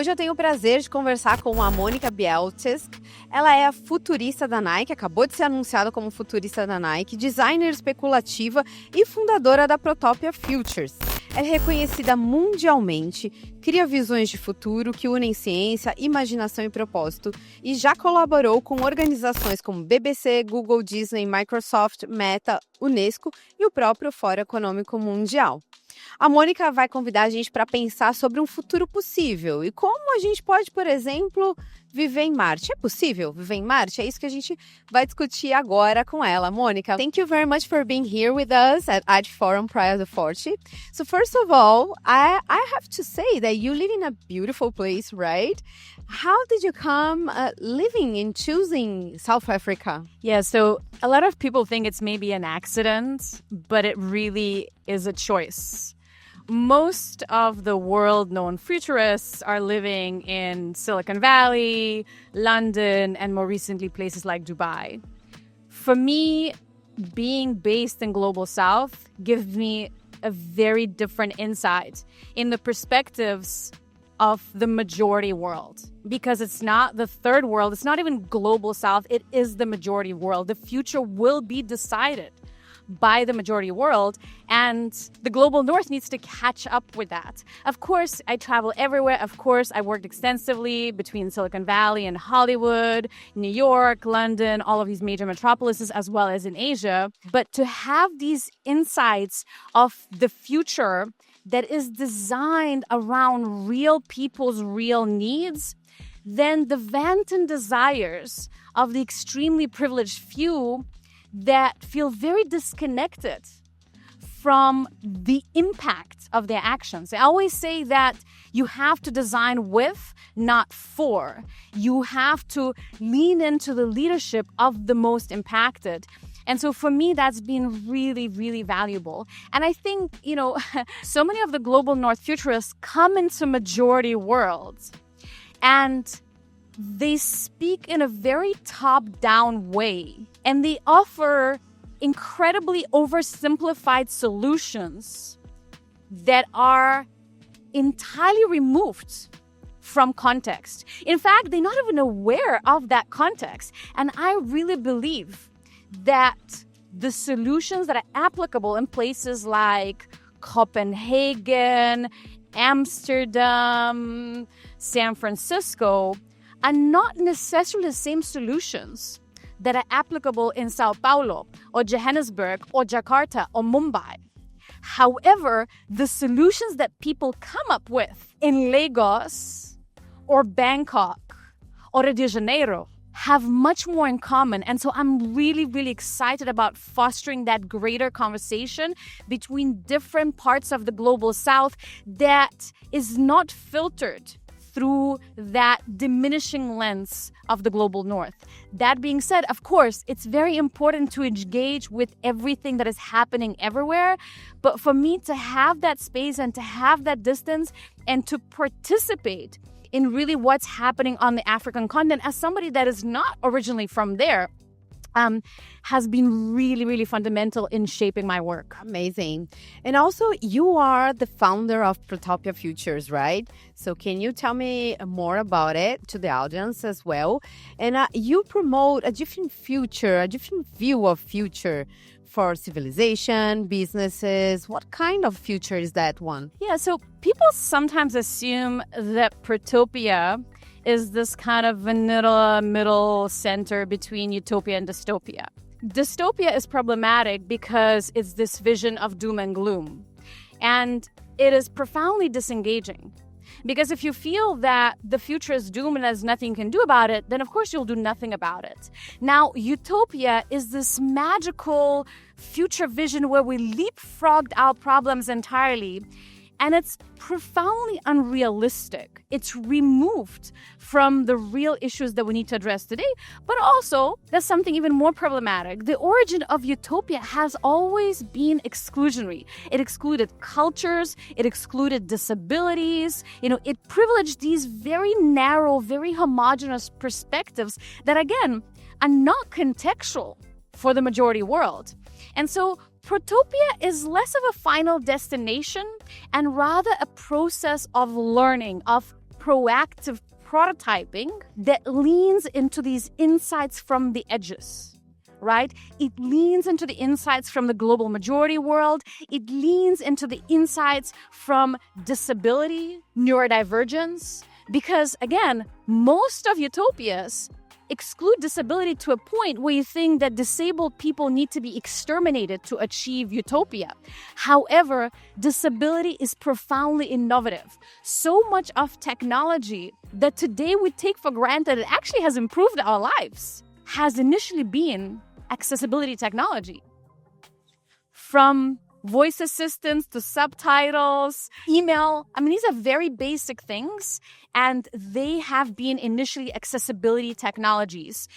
Hoje eu tenho o prazer de conversar com a Monika Bielskyte. Ela é a futurista da Nike, acabou de ser anunciada como futurista da Nike, designer especulativa e fundadora da Protopia Futures. É reconhecida mundialmente, cria visões de futuro que unem ciência, imaginação e propósito e já colaborou com organizações como BBC, Google, Disney, Microsoft, Meta, Unesco e o próprio Fórum Econômico Mundial. A Monika vai convidar a gente para pensar sobre um futuro possível e como a gente pode, por exemplo, viver em Marte. É possível viver em Marte? É isso que a gente vai discutir agora com ela. Monika, thank you very much for being here with us at IT Forum Praia do Forte. So first of all, I have to say that you live in a beautiful place, right? How did you come living and choosing South Africa? Yeah, so a lot of people think it's maybe an accident, but it really is a choice. Most of the world-known futurists are living in Silicon Valley, London, and more recently places like Dubai. For me, being based in Global South gives me a very different insight in the perspectives of the majority world, because it's not the third world, it's not even Global South, it is the majority world. The future will be decided by the majority world, and the global north needs to catch up with that. Of course, I travel everywhere. Of course, I worked extensively between Silicon Valley and Hollywood, New York, London, all of these major metropolises, as well as in Asia. But to have these insights of the future that is designed around real people's real needs, then the wants and desires of the extremely privileged few that feel very disconnected from the impact of their actions. I always say that you have to design with, not for. You have to lean into the leadership of the most impacted. And so for me, that's been really, really valuable. And I think, so many of the global north futurists come into majority worlds and they speak in a very top-down way, and they offer incredibly oversimplified solutions that are entirely removed from context. In fact, they're not even aware of that context. And I really believe that the solutions that are applicable in places like Copenhagen, Amsterdam, San Francisco are not necessarily the same solutions that are applicable in Sao Paulo or Johannesburg or Jakarta or Mumbai. However, the solutions that people come up with in Lagos or Bangkok or Rio de Janeiro have much more in common. And so I'm really, really excited about fostering that greater conversation between different parts of the global south that is not filtered through that diminishing lens of the global north. That being said, of course, it's very important to engage with everything that is happening everywhere. But for me to have that space and to have that distance and to participate in really what's happening on the African continent as somebody that is not originally from there, has been really, really fundamental in shaping my work. Amazing. And also, you are the founder of Protopia Futures, right? So can you tell me more about it to the audience as well? And you promote a different future, a different view of future for civilization, businesses. What kind of future is that one? Yeah, so people sometimes assume that Protopia is this kind of vanilla middle center between utopia and dystopia. Dystopia is problematic because it's this vision of doom and gloom. And it is profoundly disengaging. Because if you feel that the future is doomed and there's nothing you can do about it, then of course you'll do nothing about it. Now, utopia is this magical future vision where we leapfrogged our problems entirely. And it's profoundly unrealistic. It's removed from the real issues that we need to address today. But also, there's something even more problematic. The origin of utopia has always been exclusionary. It excluded cultures. It excluded disabilities. It privileged these very narrow, very homogenous perspectives that, again, are not contextual for the majority world. And so Protopia is less of a final destination and rather a process of learning, of proactive prototyping that leans into these insights from the edges, right? It leans into the insights from the global majority world. It leans into the insights from disability, neurodivergence, because again, most of utopias exclude disability to a point where you think that disabled people need to be exterminated to achieve utopia. However, disability is profoundly innovative. So much of technology that today we take for granted it actually has improved our lives has initially been accessibility technology. From voice assistants to subtitles, email. I mean, these are very basic things, and they have been initially accessibility technologies.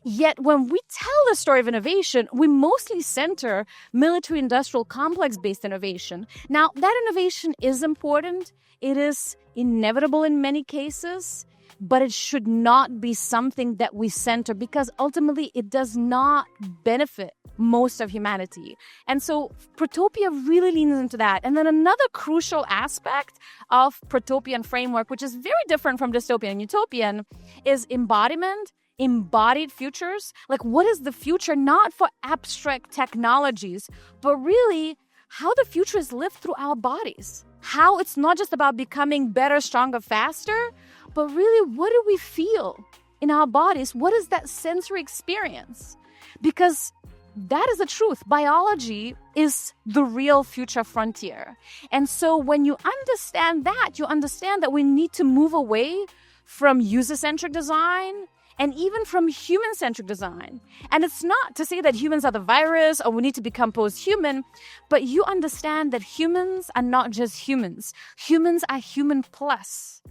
Yet when we tell the story of innovation, we mostly center military-industrial complex-based innovation. Now, that innovation is important. It is inevitable in many cases, but it should not be something that we center because ultimately it does not benefit most of humanity. And so Protopia really leans into that. And then another crucial aspect of Protopian framework, which is very different from dystopian and utopian, is embodiment, embodied futures. Like, what is the future? Not for abstract technologies, but really how the future is lived through our bodies. How it's not just about becoming better, stronger, faster, but really, what do we feel in our bodies? What is that sensory experience? Because that is the truth. Biology is the real future frontier. And so when you understand that, you understand that we need to move away from user-centric design and even from human-centric design. And it's not to say that humans are the virus or we need to become post-human, but you understand that humans are not just humans. Humans are human plus.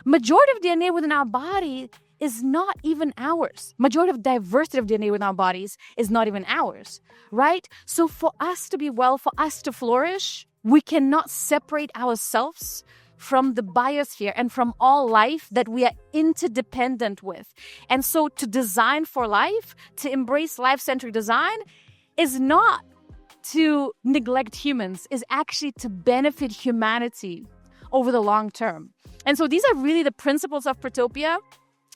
Majority of DNA within our body is not even ours. Majority of diversity of DNA within our bodies is not even ours, right? So for us to be well, for us to flourish, we cannot separate ourselves from the biosphere and from all life that we are interdependent with. And so to design for life, to embrace life-centric design is not to neglect humans, is actually to benefit humanity over the long term. And so these are really the principles of Protopia.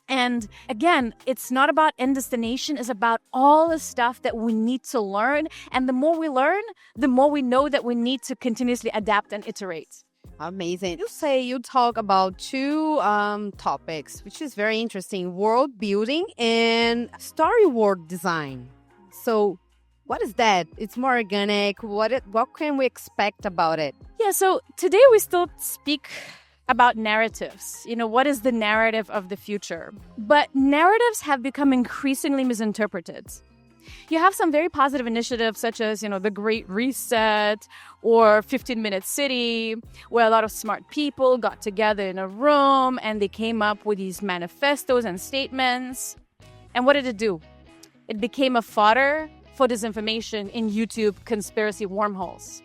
And again, it's not about end destination, it's about all the stuff that we need to learn. And the more we learn, the more we know that we need to continuously adapt and iterate. Amazing. You say you talk about two topics, which is very interesting: world building and story world design. So what is that? It's more organic. What can we expect about it? Yeah, so today we still speak about narratives. You know, what is the narrative of the future? But narratives have become increasingly misinterpreted. You have some very positive initiatives such as, the Great Reset or 15-Minute City, where a lot of smart people got together in a room and they came up with these manifestos and statements. And what did it do? It became a fodder for disinformation in YouTube conspiracy wormholes.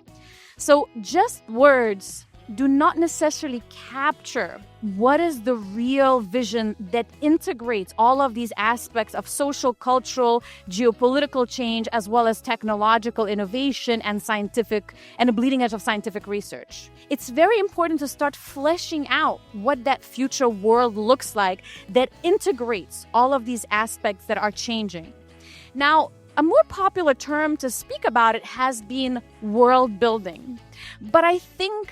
So just words do not necessarily capture what is the real vision that integrates all of these aspects of social, cultural, geopolitical change, as well as technological innovation and scientific and a bleeding edge of scientific research. It's very important to start fleshing out what that future world looks like that integrates all of these aspects that are changing. Now, a more popular term to speak about it has been world building. But I think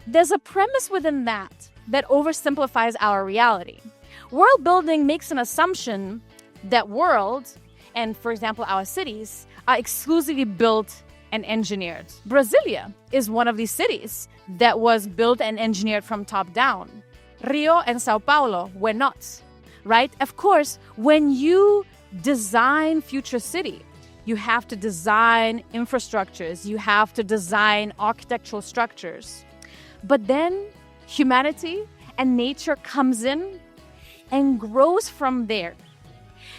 there's a premise within that oversimplifies our reality. World building makes an assumption that world, and for example, our cities, are exclusively built and engineered. Brasilia is one of these cities that was built and engineered from top down. Rio and Sao Paulo were not, right? Of course, when you design future city, you have to design infrastructures, you have to design architectural structures. But then humanity and nature comes in and grows from there.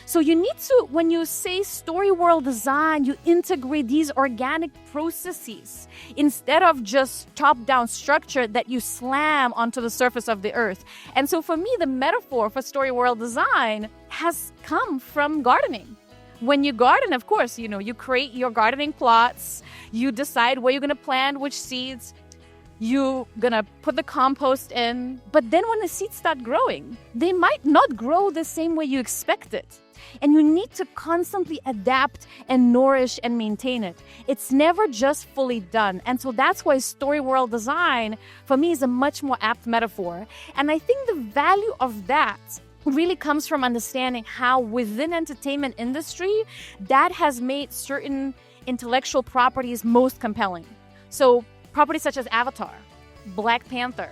So you need to, when you say story world design, you integrate these organic processes instead of just top-down structure that you slam onto the surface of the earth. And so for me, the metaphor for story world design has come from gardening. When you garden, of course, you create your gardening plots, you decide where you're going to plant which seeds. You're gonna put the compost in, but then when the seeds start growing, they might not grow the same way you expect it. And you need to constantly adapt and nourish and maintain it. It's never just fully done. And so that's why story world design, for me, is a much more apt metaphor. And I think the value of that really comes from understanding how within entertainment industry, that has made certain intellectual properties most compelling. So properties such as Avatar, Black Panther.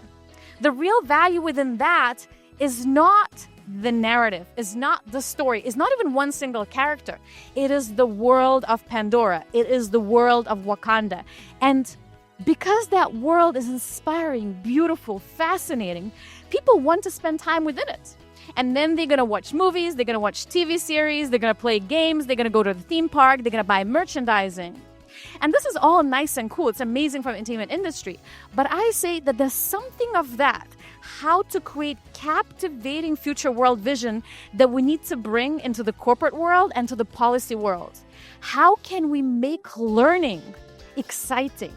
The real value within that is not the narrative, is not the story, is not even one single character. It is the world of Pandora. It is the world of Wakanda. And because that world is inspiring, beautiful, fascinating, people want to spend time within it. And then they're going to watch movies, they're going to watch TV series, they're going to play games, they're going to go to the theme park, they're going to buy merchandising. And this is all nice and cool. It's amazing from the entertainment industry. But I say that there's something of that, how to create captivating future world vision that we need to bring into the corporate world and to the policy world. How can we make learning exciting?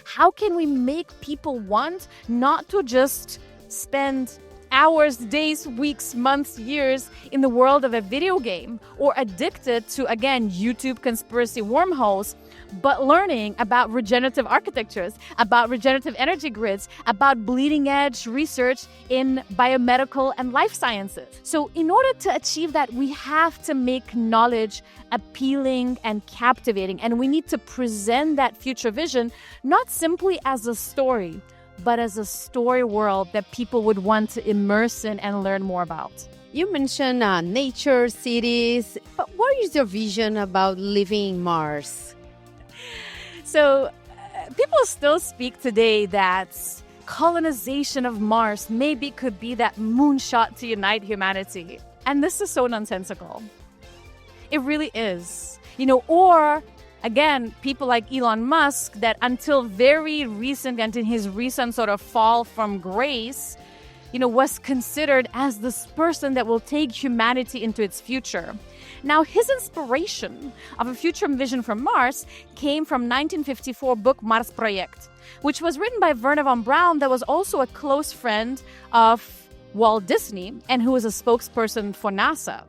How can we make people want not to just spend hours, days, weeks, months, years in the world of a video game or addicted to, again, YouTube conspiracy wormholes, but learning about regenerative architectures, about regenerative energy grids, about bleeding edge research in biomedical and life sciences. So in order to achieve that, we have to make knowledge appealing and captivating. And we need to present that future vision not simply as a story, but as a story world that people would want to immerse in and learn more about. You mentioned nature, cities, but what is your vision about living Mars? So people still speak today that colonization of Mars maybe could be that moonshot to unite humanity. And this is so nonsensical. It really is. Or again, people like Elon Musk that until very recent, and in his recent sort of fall from grace, was considered as this person that will take humanity into its future. Now, his inspiration of a future vision from Mars came from 1954 book Mars Project, which was written by Wernher von Braun, that was also a close friend of Walt Disney and who was a spokesperson for NASA.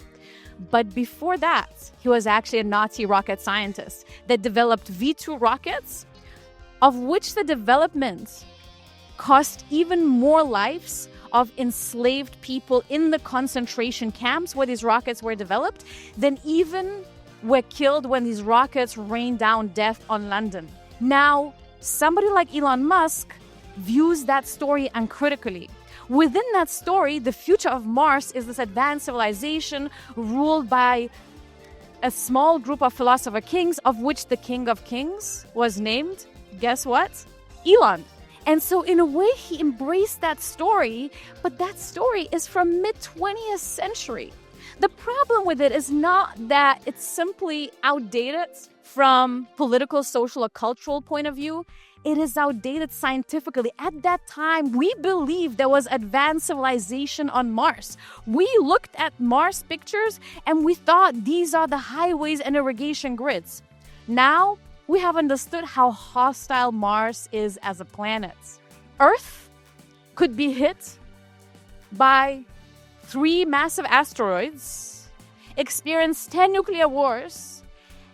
But before that, he was actually a Nazi rocket scientist that developed V2 rockets, of which the development cost even more lives of enslaved people in the concentration camps where these rockets were developed than even were killed when these rockets rained down death on London. Now, somebody like Elon Musk views that story uncritically. Within that story, the future of Mars is this advanced civilization ruled by a small group of philosopher kings, of which the King of Kings was named, guess what? Elon. And so in a way, he embraced that story, but that story is from mid-20th century. The problem with it is not that it's simply outdated from political, social, or cultural point of view. It is outdated scientifically. At that time, we believed there was advanced civilization on Mars. We looked at Mars pictures and we thought these are the highways and irrigation grids. Now, we have understood how hostile Mars is as a planet. Earth could be hit by 3 massive asteroids, experience 10 nuclear wars,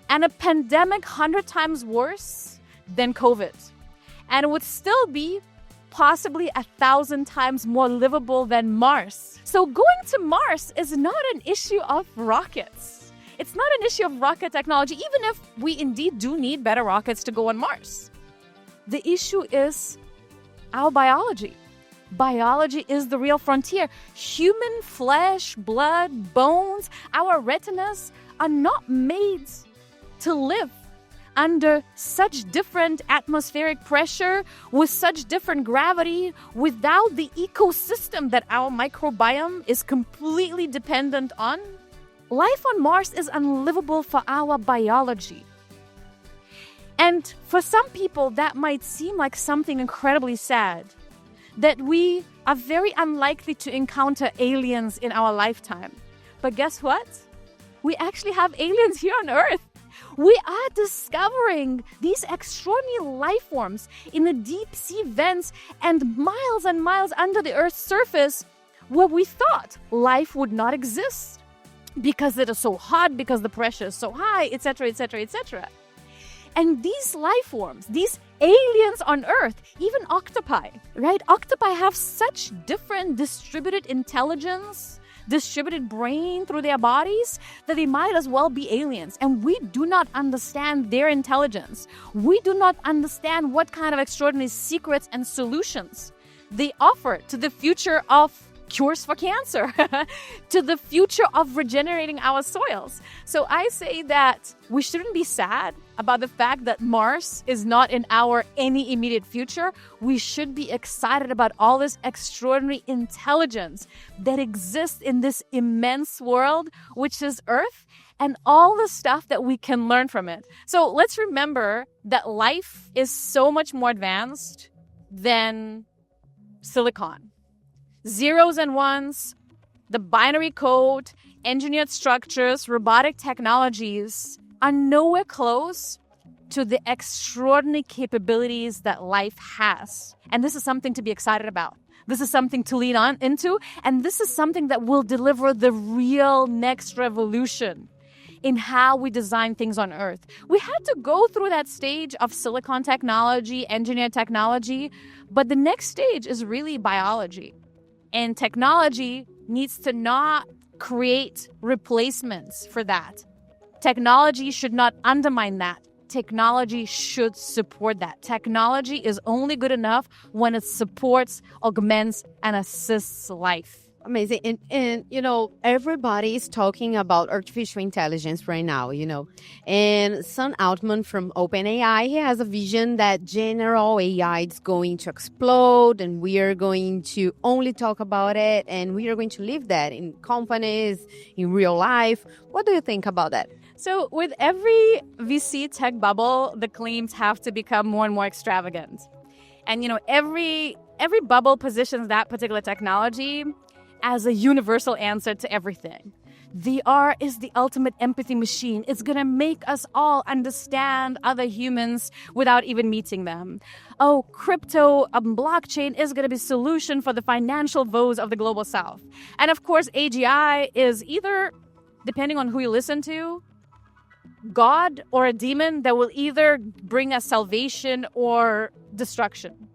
and a pandemic 100 times worse than COVID. And it would still be possibly 1,000 times more livable than Mars. So going to Mars is not an issue of rockets. It's not an issue of rocket technology, even if we indeed do need better rockets to go on Mars. The issue is our biology. Biology is the real frontier. Human flesh, blood, bones, our retinas are not made to live under such different atmospheric pressure, with such different gravity, without the ecosystem that our microbiome is completely dependent on. Life on Mars is unlivable for our biology. And for some people, that might seem like something incredibly sad, that we are very unlikely to encounter aliens in our lifetime. But guess what? We actually have aliens here on Earth. We are discovering these extraordinary life forms in the deep sea vents and miles under the Earth's surface where we thought life would not exist because it is so hot, because the pressure is so high, etc., etc., etc. And these life forms, these aliens on Earth, even octopi, right? Octopi have such different distributed intelligence, distributed brain through their bodies that they might as well be aliens. And we do not understand their intelligence. We do not understand what kind of extraordinary secrets and solutions they offer to the future of cures for cancer, to the future of regenerating our soils. So I say that we shouldn't be sad about the fact that Mars is not in our any immediate future. We should be excited about all this extraordinary intelligence that exists in this immense world, which is Earth, and all the stuff that we can learn from it. So let's remember that life is so much more advanced than silicon. Zeros and ones, the binary code, engineered structures, robotic technologies are nowhere close to the extraordinary capabilities that life has. And this is something to be excited about. This is something to lean on into. And this is something that will deliver the real next revolution in how we design things on Earth. We had to go through that stage of silicon technology, engineered technology, but the next stage is really biology. And technology needs to not create replacements for that. Technology should not undermine that. Technology should support that. Technology is only good enough when it supports, augments, and assists life. Amazing. And everybody is talking about artificial intelligence right now, And Sam Altman from OpenAI, he has a vision that general AI is going to explode and we are going to only talk about it and we are going to live that in companies, in real life. What do you think about that? So with every VC tech bubble, the claims have to become more and more extravagant. And, every bubble positions that particular technology as a universal answer to everything. VR is the ultimate empathy machine. It's going to make us all understand other humans without even meeting them. Oh, crypto, blockchain is going to be a solution for the financial woes of the global south. And of course, AGI is either, depending on who you listen to, God or a demon that will either bring us salvation or destruction.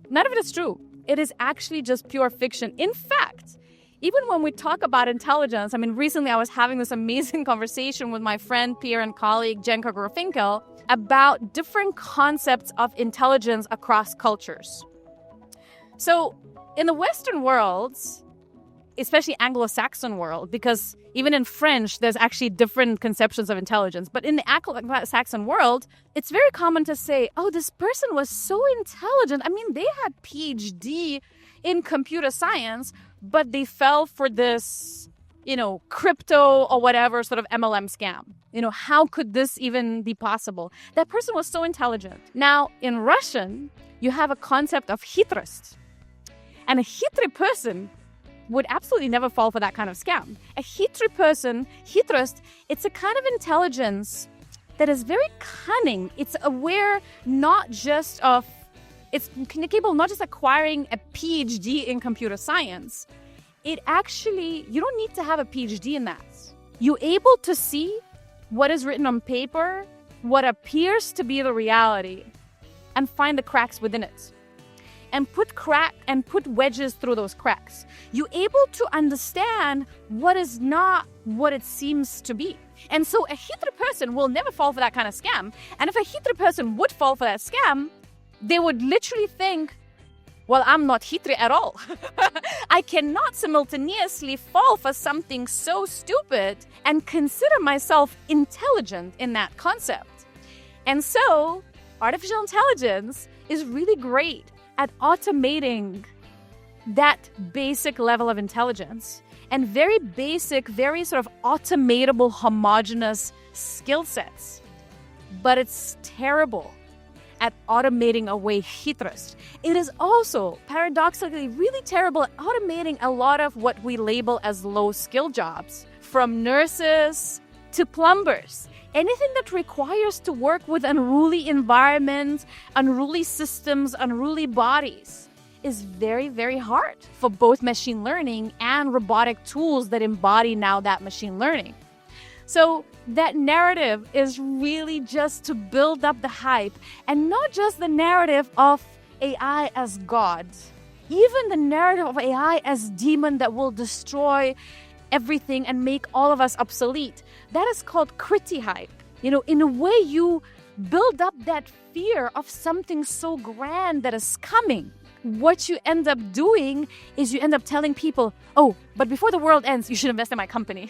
None of it is true. It is actually just pure fiction. In fact, even when we talk about intelligence, recently I was having this amazing conversation with my friend, peer, and colleague, Jenka Grofinkel, about different concepts of intelligence across cultures. So in the Western world, especially Anglo-Saxon world, because even in French, there's actually different conceptions of intelligence. But in the Anglo-Saxon world, it's very common to say, oh, this person was so intelligent. They had PhD in computer science, but they fell for this, crypto or whatever sort of MLM scam. How could this even be possible? That person was so intelligent. Now, in Russian, you have a concept of chytrost. And a chytry person would absolutely never fall for that kind of scam. A chytry person, chytrost, it's a kind of intelligence that is very cunning. It's aware not just of, it's capable not just acquiring a PhD in computer science. It actually, you don't need to have a PhD in that. You're able to see what is written on paper, what appears to be the reality, and find the cracks within it. And put wedges through those cracks. You're able to understand what is not what it seems to be. And so a chytry person will never fall for that kind of scam. And if a chytry person would fall for that scam, they would literally think, well, I'm not chytry at all. I cannot simultaneously fall for something so stupid and consider myself intelligent in that concept. And so artificial intelligence is really great at automating that basic level of intelligence and very basic, very sort of automatable, homogeneous skill sets. But it's terrible at automating away chytrost. It is also, paradoxically, really terrible at automating a lot of what we label as low-skill jobs, from nurses to plumbers. anything that requires to work with unruly environments, unruly systems, unruly bodies is very, very hard for both machine learning and robotic tools that embody now that machine learning. So that narrative is really just to build up the hype, and not just the narrative of AI as God, even the narrative of AI as demon that will destroy everything and make all of us obsolete. That is called criti hype. In a way, you build up that fear of something so grand that is coming. What you end up doing is you end up telling people, oh, but before the world ends, you should invest in my company.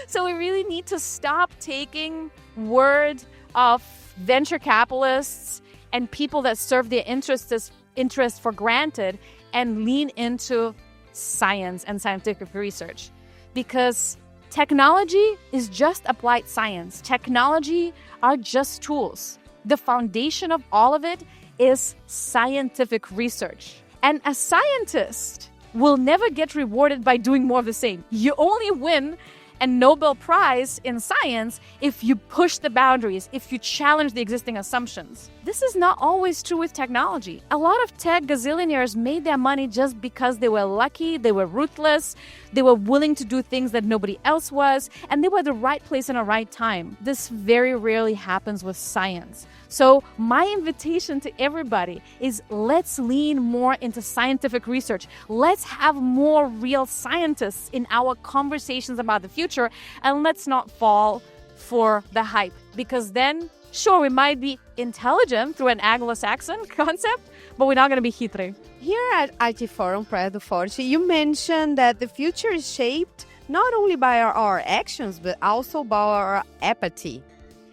So we really need to stop taking word of venture capitalists and people that serve their interests for granted and lean into science and scientific research. Because technology is just applied science. Technology are just tools. The foundation of all of it is scientific research. And a scientist will never get rewarded by doing more of the same. You only win a Nobel Prize in science if you push the boundaries, if you challenge the existing assumptions. This is not always true with technology. A lot of tech gazillionaires made their money just because they were lucky, they were ruthless, they were willing to do things that nobody else was, and they were at the right place in the right time. This very rarely happens with science. So my invitation to everybody is, let's lean more into scientific research. Let's have more real scientists in our conversations about the future, and let's not fall for the hype. Because then, sure, we might be intelligent through an Anglo-Saxon concept, but we're not going to be hitre. Here at IT Forum Praia do Forte, you mentioned that the future is shaped not only by our actions, but also by our apathy.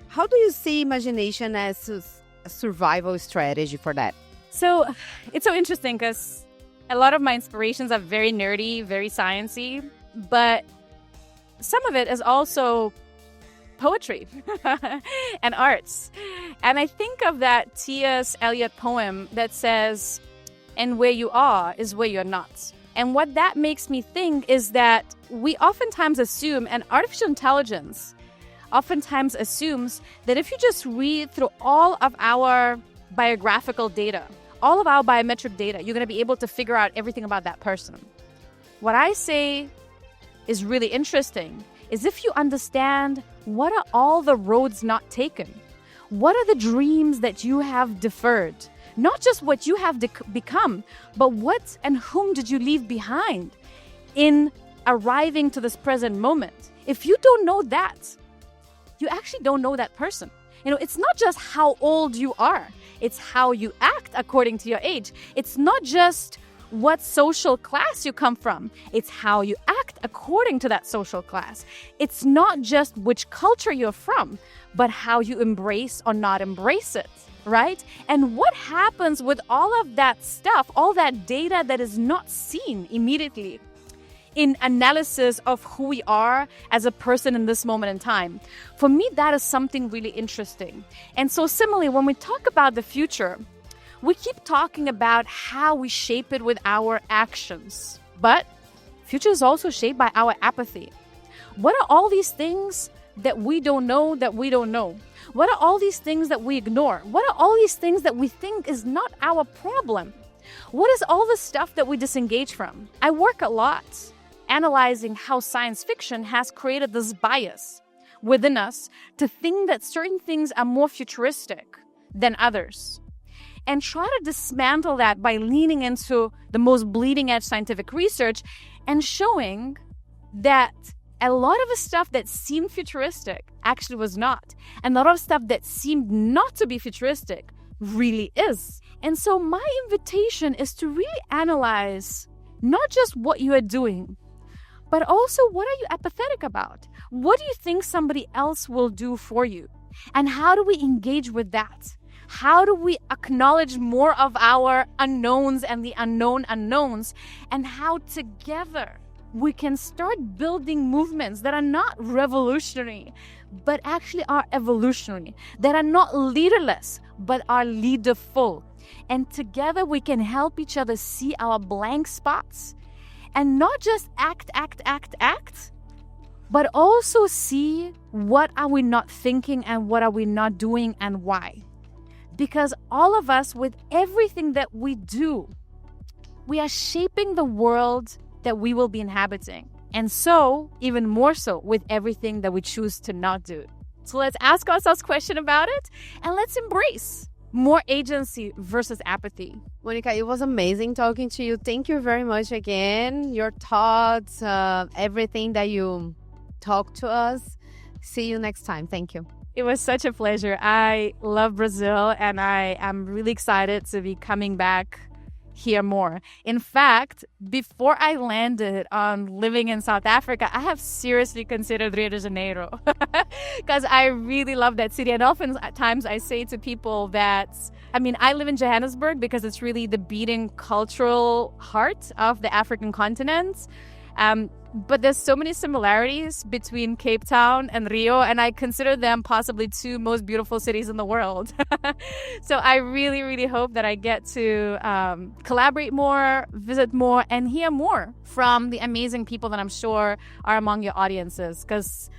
How do you see imagination as a survival strategy for that? So it's so interesting because a lot of my inspirations are very nerdy, very sciencey, but some of it is also poetry and arts. And I think of that T.S. Eliot poem that says, "And where you are is where you're not." And what that makes me think is that we oftentimes assume, and artificial intelligence oftentimes assumes, that if you just read through all of our biographical data, all of our biometric data, you're going to be able to figure out everything about that person. What I say is really interesting is if you understand what are all the roads not taken, what are the dreams that you have deferred, not just what you have become, but what and whom did you leave behind in arriving to this present moment. If you don't know that, you actually don't know that person. It's not just how old you are. It's how you act according to your age. It's not just what social class you come from. It's how you act according to that social class. It's not just which culture you're from, but how you embrace or not embrace it, right? And what happens with all of that stuff, all that data that is not seen immediately in analysis of who we are as a person in this moment in time? For me, that is something really interesting. And so similarly, when we talk about the future, we keep talking about how we shape it with our actions. But future is also shaped by our apathy. What are all these things that we don't know that we don't know? What are all these things that we ignore? What are all these things that we think is not our problem? What is all the stuff that we disengage from? I work a lot analyzing how science fiction has created this bias within us to think that certain things are more futuristic than others, and try to dismantle that by leaning into the most bleeding edge scientific research and showing that a lot of the stuff that seemed futuristic actually was not, and a lot of stuff that seemed not to be futuristic really is. And so my invitation is to really analyze not just what you are doing, but also, what are you apathetic about? What do you think somebody else will do for you? And how do we engage with that? How do we acknowledge more of our unknowns and the unknown unknowns? And how together we can start building movements that are not revolutionary, but actually are evolutionary, that are not leaderless, but are leaderful. And together we can help each other see our blank spots, and not just act, but also see what are we not thinking and what are we not doing and why. Because all of us, with everything that we do, we are shaping the world that we will be inhabiting. And so, even more so, with everything that we choose to not do. So let's ask ourselves a question about it, and let's embrace more agency versus apathy. Monika, it was amazing talking to you. Thank you very much again. Your thoughts, everything that you talked to us. See you next time. Thank you. It was such a pleasure. I love Brazil, and I am really excited to be coming back here more. In fact, before I landed on living in South Africa, I have seriously considered Rio de Janeiro because I really love that city. And oftentimes I say to people that, I live in Johannesburg because it's really the beating cultural heart of the African continent. But there's so many similarities between Cape Town and Rio, and I consider them possibly two most beautiful cities in the world. So I really, really hope that I get to collaborate more, visit more, and hear more from the amazing people that I'm sure are among your audiences. Because,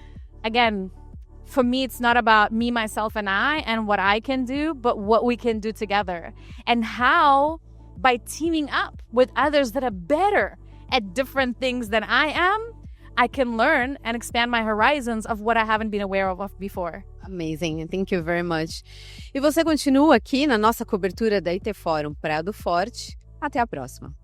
again, for me, it's not about me, myself, and I and what I can do, but what we can do together. And how, by teaming up with others that are better at different things than I am, I can learn and expand my horizons of what I haven't been aware of before. Amazing. Thank you very much. E você continua aqui na nossa cobertura da IT Forum Praia do Forte. Até a próxima.